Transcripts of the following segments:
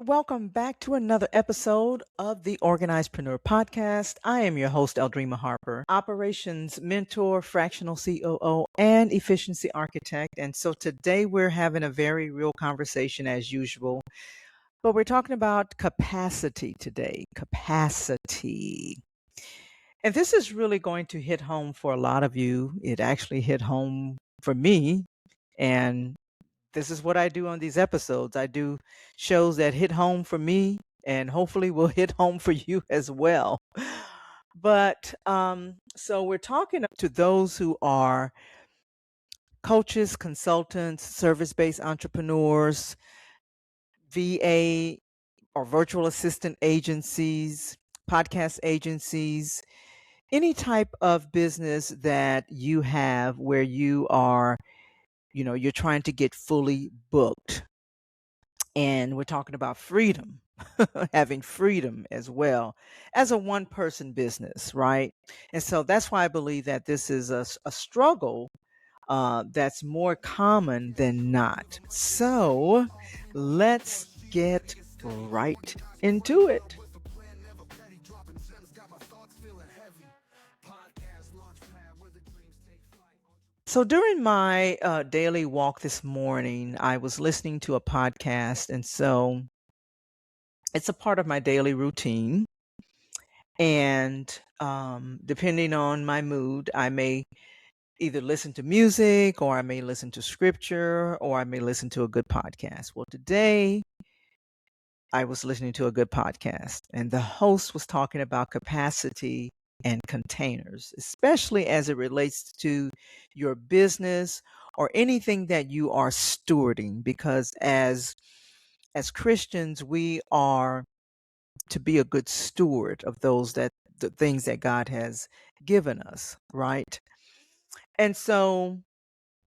Welcome back to another episode of the Organizedpreneur Podcast. I am your host, Aldreama Harper, operations mentor, fractional COO, and efficiency architect. And so today we're having a very real conversation as usual, but we're talking about capacity today. Capacity. And this is really going to hit home for a lot of you. It actually hit home for me. And this is what I do on these episodes. I do shows that hit home for me and hopefully will hit home for you as well. So we're talking to those who are coaches, consultants, service based entrepreneurs, VA or virtual assistant agencies, podcast agencies, any type of business that you have where you are, you're trying to get fully booked. And we're talking about freedom, having freedom as well as a one person business, right? And so that's why I believe that this is a struggle that's more common than not. So let's get right into it. So during my daily walk this morning, I was listening to a podcast. And so it's a part of my daily routine. And depending on my mood, I may either listen to music or I may listen to scripture or I may listen to a good podcast. Well, today I was listening to a good podcast and the host was talking about capacity and containers, especially as it relates to your business or anything that you are stewarding, because as Christians, we are to be a good steward of the things that God has given us, right? And so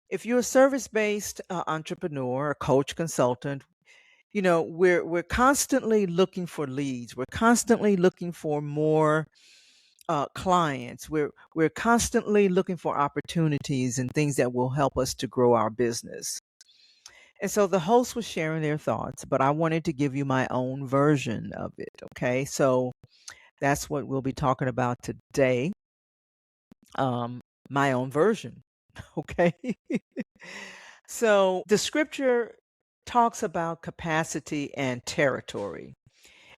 if you're a service-based entrepreneur, a coach, consultant, we're constantly looking for leads. We're constantly looking for more clients. We're constantly looking for opportunities and things that will help us to grow our business. And so the host was sharing their thoughts, but I wanted to give you my own version of it. Okay, so that's what we'll be talking about today. My own version. Okay. So the scripture talks about capacity and territory.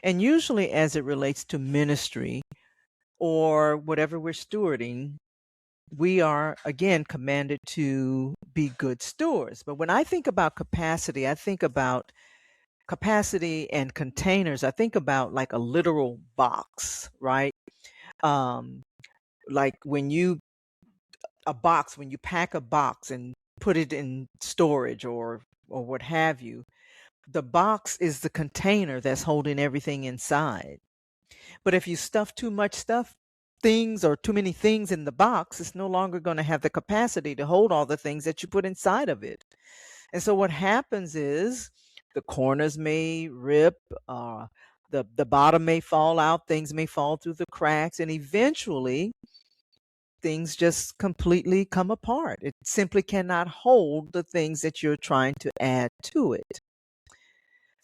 And usually, as it relates to ministry or whatever we're stewarding, we are again commanded to be good stewards. But when I think about capacity, I think about capacity and containers. I think about like a literal box, right? Um, like when you pack a box and put it in storage or what have you, the box is the container that's holding everything inside. But if you stuff too much things or too many things in the box, it's no longer going to have the capacity to hold all the things that you put inside of it. And so what happens is the corners may rip, the bottom may fall out, things may fall through the cracks, and eventually things just completely come apart. It simply cannot hold the things that you're trying to add to it.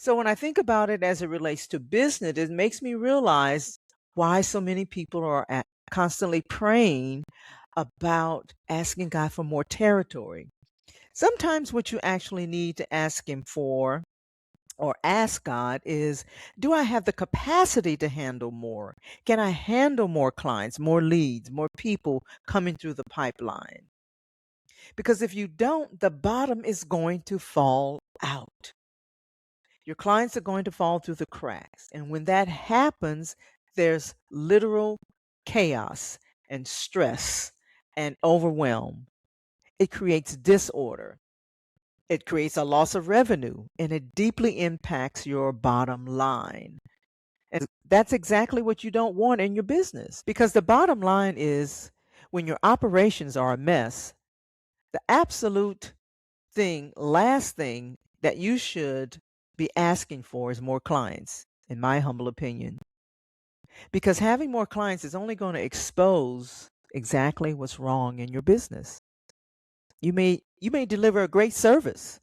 So when I think about it as it relates to business, it makes me realize why so many people are constantly praying about asking God for more territory. Sometimes what you actually need to ask Him for or ask God is, do I have the capacity to handle more? Can I handle more clients, more leads, more people coming through the pipeline? Because if you don't, the bottom is going to fall out. Your clients are going to fall through the cracks. And when that happens, there's literal chaos and stress and overwhelm. It creates disorder. It creates a loss of revenue and it deeply impacts your bottom line. And that's exactly what you don't want in your business, because the bottom line is when your operations are a mess, the absolute last thing that you should be asking for is more clients, in my humble opinion. Because having more clients is only going to expose exactly what's wrong in your business. You may deliver a great service.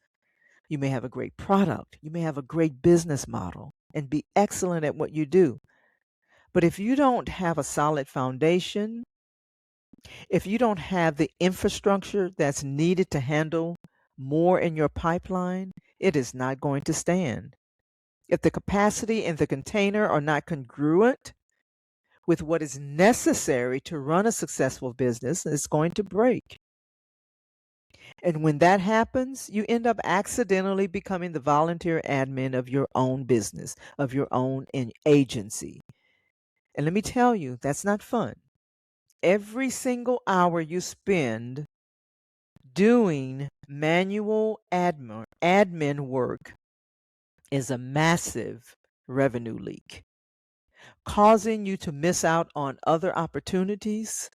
You may have a great product. You may have a great business model. and be excellent at what you do. But if you don't have a solid foundation, if you don't have the infrastructure that's needed to handle more in your pipeline, it is not going to stand. If the capacity and the container are not congruent with what is necessary to run a successful business, it's going to break. And when that happens, you end up accidentally becoming the volunteer admin of your own business, of your own agency. And let me tell you, that's not fun. Every single hour you spend doing manual admin work is a massive revenue leak, causing you to miss out on other opportunities.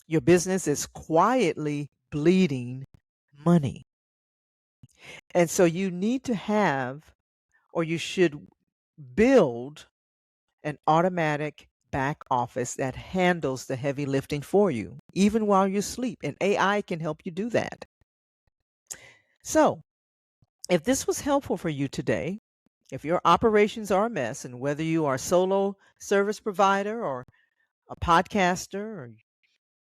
Your business is quietly bleeding money. And so you need to have, or you should build, an automatic back office that handles the heavy lifting for you, even while you sleep. And AI can help you do that. So, if this was helpful for you today, if your operations are a mess, and whether you are a solo service provider or a podcaster, or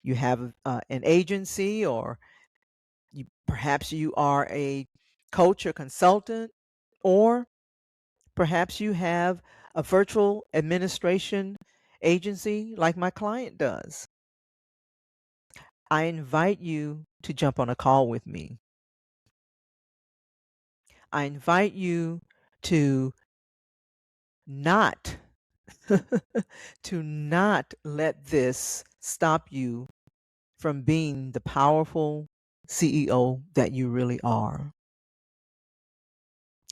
you have an agency, or perhaps you are a coach or consultant, or perhaps you have a virtual administration agency like my client does, I invite you to jump on a call with me. I invite you to not to not let this stop you from being the powerful CEO that you really are.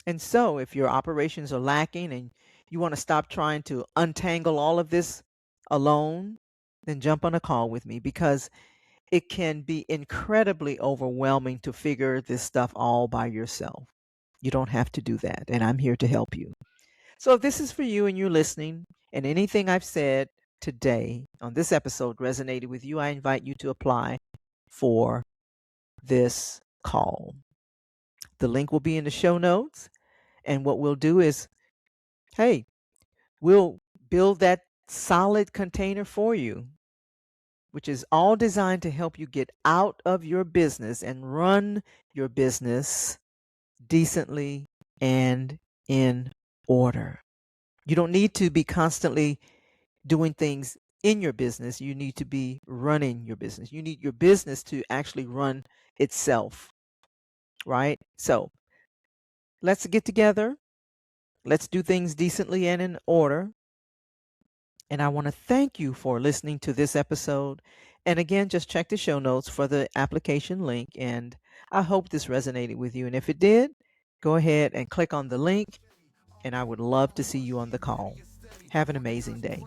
And so, if your operations are lacking and you want to stop trying to untangle all of this alone, then jump on a call with me, because it can be incredibly overwhelming to figure this stuff all by yourself. You don't have to do that, and I'm here to help you. So, if this is for you and you're listening, and anything I've said today on this episode resonated with you, I invite you to apply for this call. The link will be in the show notes. And what we'll do is, hey, we'll build that solid container for you, which is all designed to help you get out of your business and run your business decently and in order. You don't need to be constantly doing things in your business. You need to be running your business. You need your business to actually run itself, right? So let's get together. Let's do things decently and in order. And I want to thank you for listening to this episode. And again, just check the show notes for the application link. And I hope this resonated with you. And if it did, go ahead and click on the link. And I would love to see you on the call. Have an amazing day.